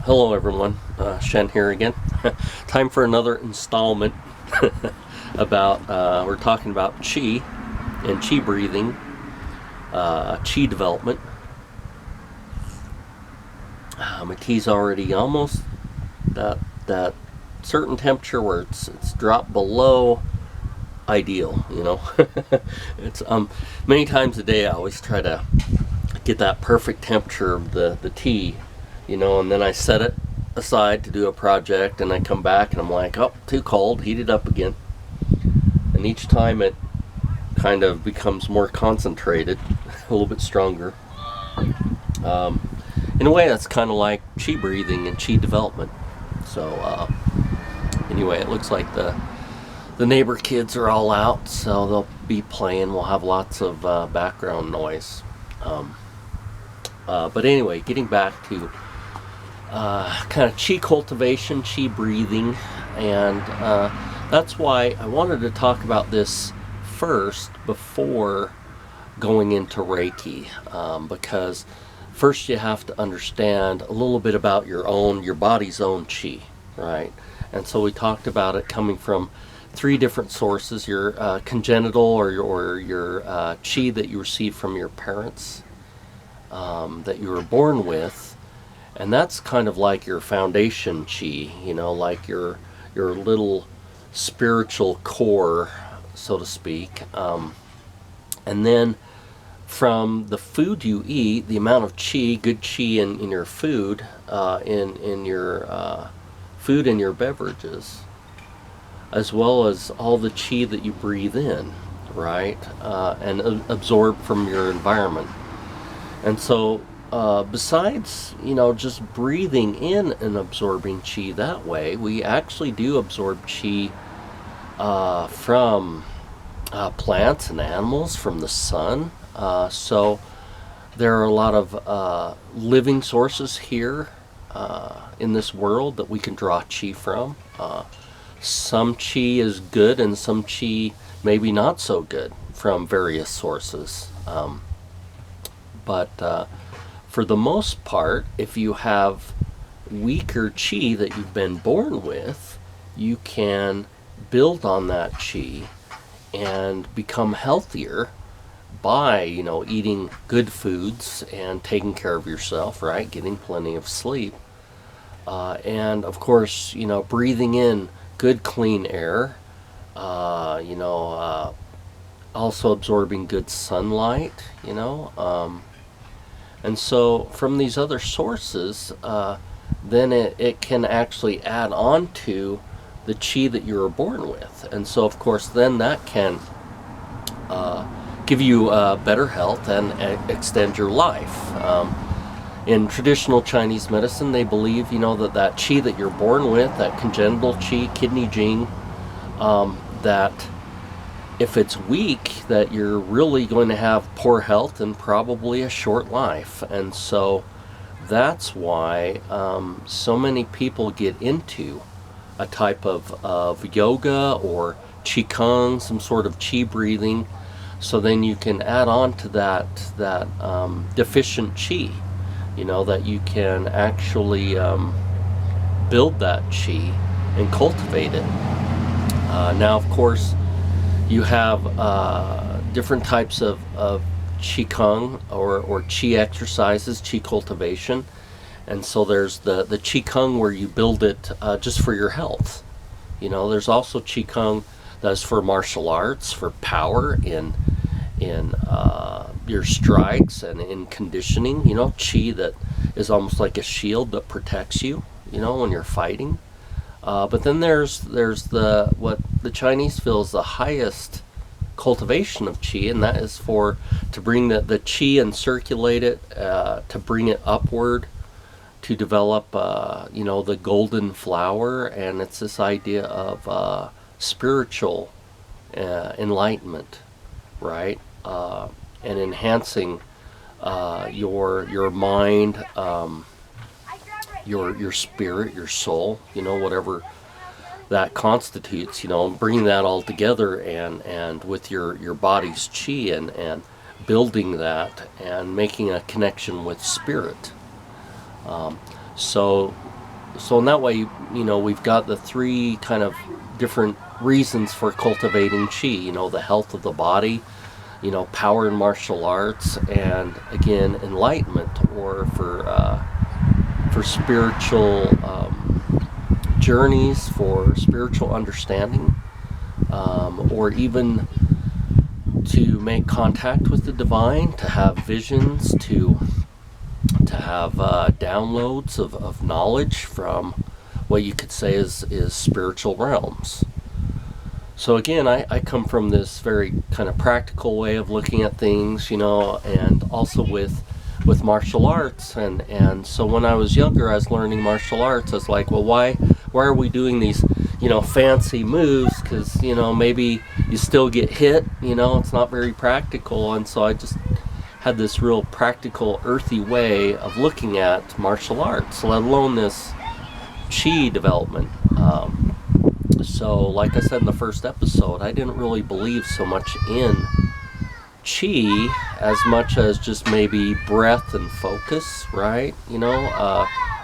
Hello everyone, Shen here again. Time for another installment about, we're talking about Qi and Qi breathing, Qi development. My tea's already almost that certain temperature where it's dropped below ideal, you know. It's many times a day I always try to get that perfect temperature of the tea, you know, and then I set it aside to do a project, and I come back and I'm like, oh, too cold, heat it up again. And each time it kind of becomes more concentrated, a little bit stronger. In a way, that's kind of like Qi breathing and Qi development. So anyway, it looks like the neighbor kids are all out, so they'll be playing. We'll have lots of background noise. But anyway, getting back to kind of Qi cultivation, Qi breathing, and that's why I wanted to talk about this first before going into Reiki, because first you have to understand a little bit about your body's own Qi, right? And so we talked about it coming from three different sources: your congenital or your Qi that you received from your parents, that you were born with, and that's kind of like your foundation Qi, you know, like your little spiritual core, so to speak. And then from the food you eat, the amount of Qi, good Qi in your food, in your food and your beverages, as well as all the Qi that you breathe in, right, and absorb from your environment. And so besides, you know, just breathing in and absorbing Qi that way, we actually do absorb Qi from plants and animals, from the sun. So there are a lot of living sources here in this world that we can draw Qi from. Some Qi is good and some Qi maybe not so good from various sources. But for the most part, if you have weaker Qi that you've been born with, you can build on that Qi and become healthier by, you know, eating good foods and taking care of yourself, right? Getting plenty of sleep. And of course, you know, breathing in good clean air, you know, also absorbing good sunlight, you know. And so from these other sources, then it can actually add on to the Qi that you were born with. And so, of course, then that can give you better health and extend your life. In traditional Chinese medicine, they believe, you know, that Qi that you're born with, that congenital Qi, kidney Jing, that if it's weak, that you're really going to have poor health and probably a short life. And so that's why so many people get into a type of yoga or qigong, some sort of Qi breathing, so then you can add on to that deficient Qi, you know, that you can actually build that Qi and cultivate it. Now, of course, you have different types of qigong or qi exercises, qi cultivation. And so there's the qigong where you build it just for your health. You know, there's also qigong that's for martial arts, for power in your strikes and in conditioning. You know, qi that is almost like a shield that protects you, you know, when you're fighting. But then there's what the Chinese feel is the highest cultivation of Qi, and that is to bring the Qi and circulate it, to bring it upward, to develop, you know, the golden flower. And it's this idea of spiritual enlightenment, right? And enhancing your mind, your spirit, your soul, you know, whatever that constitutes, you know, bringing that all together and with your body's Qi and building that and making a connection with spirit. So in that way, we've got the three kind of different reasons for cultivating chi. The health of the body, power in martial arts, and again, enlightenment, or for spiritual journeys, for spiritual understanding, or even to make contact with the divine, to have visions, to have downloads of knowledge from what you could say is spiritual realms. So again, I come from this very kind of practical way of looking at things, and also with martial arts, and so when I was younger, I was learning martial arts. I was like, well, why are we doing these fancy moves? Because maybe you still get hit. It's not very practical. And so I just had this real practical, earthy way of looking at martial arts, let alone this chi development. So like I said in the first episode, I didn't really believe so much in chi as much as just maybe breath and focus, right?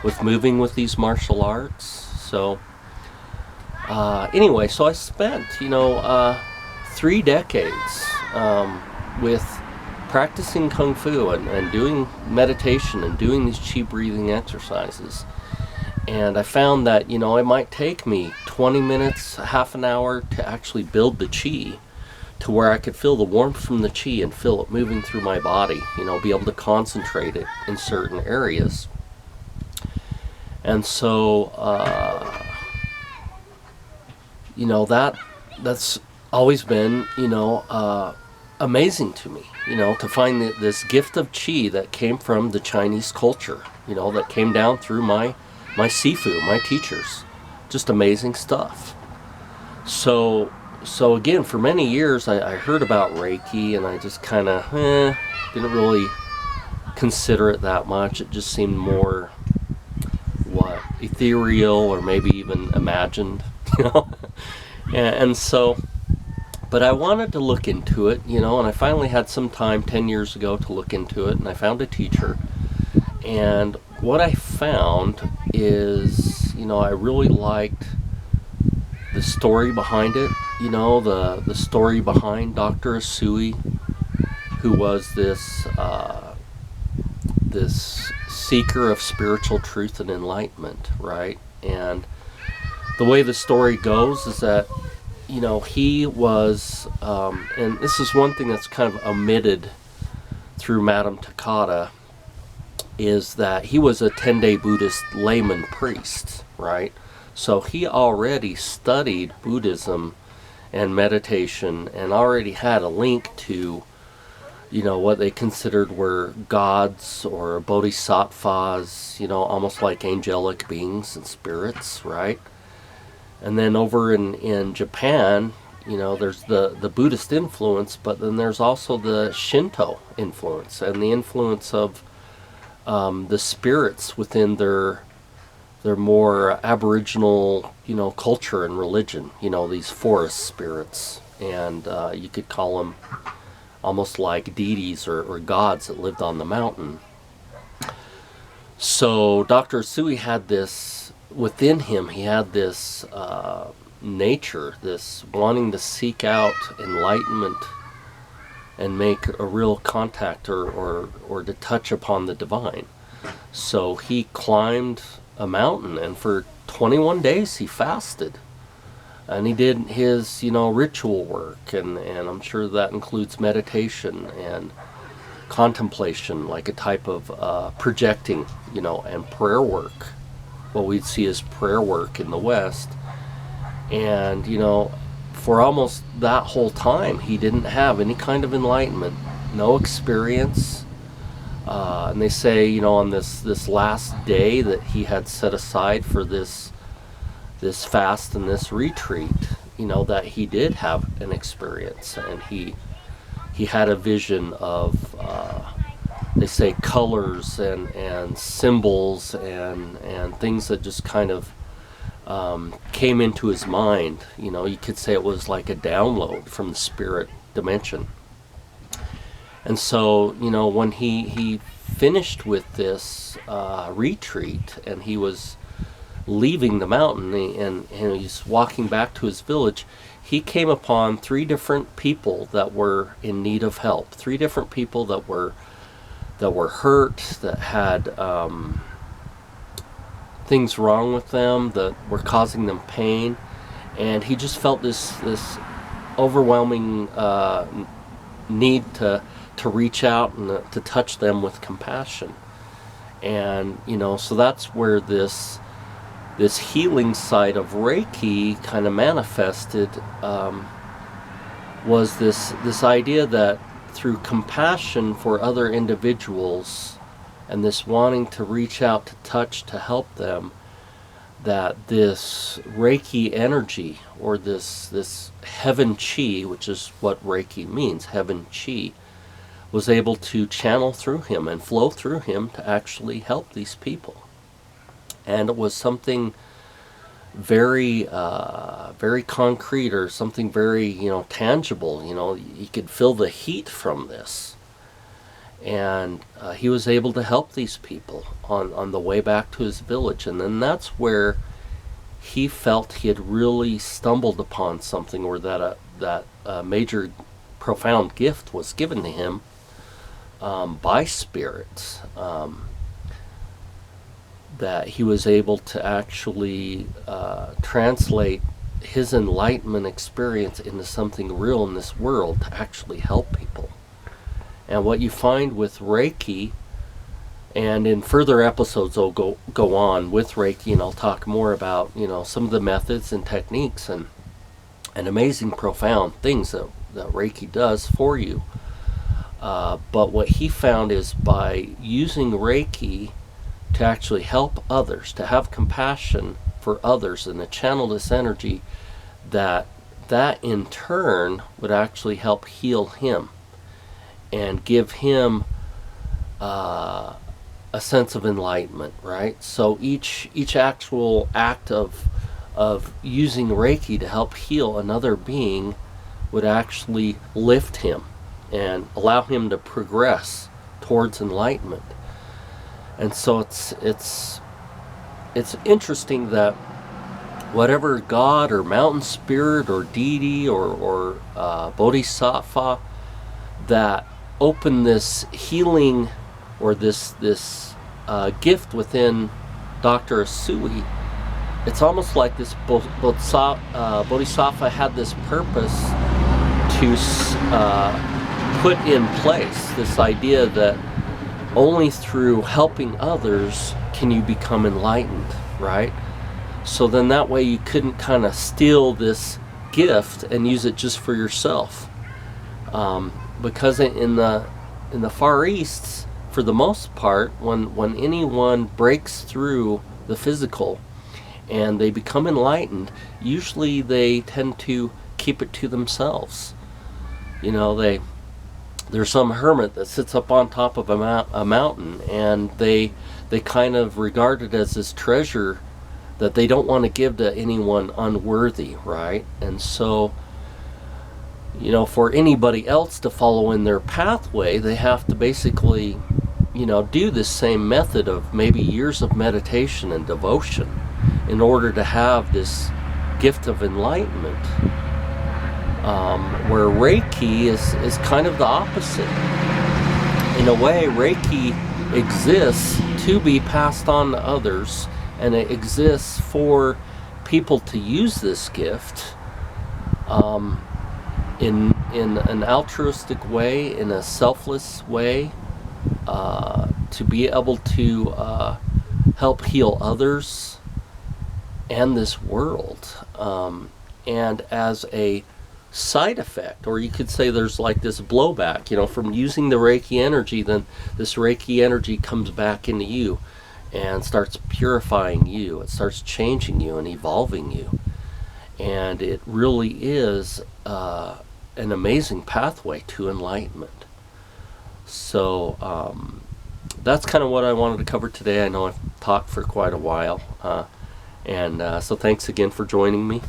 With moving with these martial arts. So anyway, so I spent 3 decades with practicing kung fu and doing meditation and doing these chi breathing exercises. And I found that it might take me 20 minutes, half an hour to actually build the chi to where I could feel the warmth from the chi and feel it moving through my body, be able to concentrate it in certain areas. And so that's always been amazing to me, to find this gift of chi that came from the Chinese culture, that came down through my sifu, my teachers. Just amazing stuff. So again, for many years I heard about Reiki, and I just kind of didn't really consider it that much. It just seemed more ethereal, or maybe even imagined, and so, but I wanted to look into it, and I finally had some time 10 years ago to look into it, and I found a teacher. And what I found is, I really liked the story behind it, the story behind Dr. Asui, who was this seeker of spiritual truth and enlightenment, right? And the way the story goes is that, he was, and this is one thing that's kind of omitted through Madame Takata, is that he was a 10-day Buddhist layman priest, right? So he already studied Buddhism and meditation, and already had a link to, what they considered were gods or bodhisattvas, almost like angelic beings and spirits, right? And then over in Japan, there's the Buddhist influence, but then there's also the Shinto influence, and the influence of the spirits within their more aboriginal, culture and religion, these forest spirits. And you could call them almost like deities or gods that lived on the mountain. So Dr. Asui had this within him. He had this nature, this wanting to seek out enlightenment and make a real contact or to touch upon the divine. So he climbed a mountain, and for 21 days he fasted. And he did his, ritual work, and I'm sure that includes meditation and contemplation, like a type of projecting, and prayer work, what we'd see as prayer work in the West. And, for almost that whole time, he didn't have any kind of enlightenment, no experience. And they say, on this last day that he had set aside for this fast and this retreat, that he did have an experience, and he had a vision of, they say, colors and symbols and things that just kind of came into his mind. You could say it was like a download from the spirit dimension. And so, when he finished with this retreat, and he was leaving the mountain, and he's walking back to his village, he came upon 3 different people that were in need of help. 3 different people that were hurt, that had things wrong with them, that were causing them pain, and he just felt this overwhelming need to reach out and to touch them with compassion. And so that's where this healing side of Reiki kind of manifested, was this idea that through compassion for other individuals and this wanting to reach out, to touch, to help them, that this Reiki energy, or this heaven chi, which is what Reiki means, heaven chi, was able to channel through him and flow through him to actually help these people. And it was something very very concrete, or something very tangible. You could feel the heat from this, and he was able to help these people on the way back to his village. And then that's where he felt he had really stumbled upon something, or that major profound gift was given to him by spirits, that he was able to actually translate his enlightenment experience into something real in this world, to actually help people. And what you find with Reiki, and in further episodes I'll go on with Reiki, and I'll talk more about some of the methods and techniques and amazing profound things that Reiki does for you. But what he found is, by using Reiki to actually help others, to have compassion for others, and to channel this energy, that in turn would actually help heal him and give him a sense of enlightenment, right? So each actual act of using Reiki to help heal another being would actually lift him and allow him to progress towards enlightenment. And so it's interesting that whatever God or mountain spirit or deity or bodhisattva that opened this healing, or this gift within Dr. Asui, it's almost like this bodhisattva had this purpose to put in place this idea that only through helping others can you become enlightened, right? So then that way you couldn't kind of steal this gift and use it just for yourself, because in the Far East, for the most part, when anyone breaks through the physical and they become enlightened, usually they tend to keep it to themselves. There's some hermit that sits up on top of a mountain, and they kind of regard it as this treasure that they don't want to give to anyone unworthy, right? And so, for anybody else to follow in their pathway, they have to basically, do this same method of maybe years of meditation and devotion in order to have this gift of enlightenment. Where Reiki is kind of the opposite. In a way, Reiki exists to be passed on to others, and it exists for people to use this gift in an altruistic way, in a selfless way, to be able to help heal others and this world. And as a side effect, or you could say there's like this blowback, from using the Reiki energy, then this Reiki energy comes back into you and starts purifying you. It starts changing you and evolving you. And it really is an amazing pathway to enlightenment. So that's kind of what I wanted to cover today. I know I've talked for quite a while. So thanks again for joining me.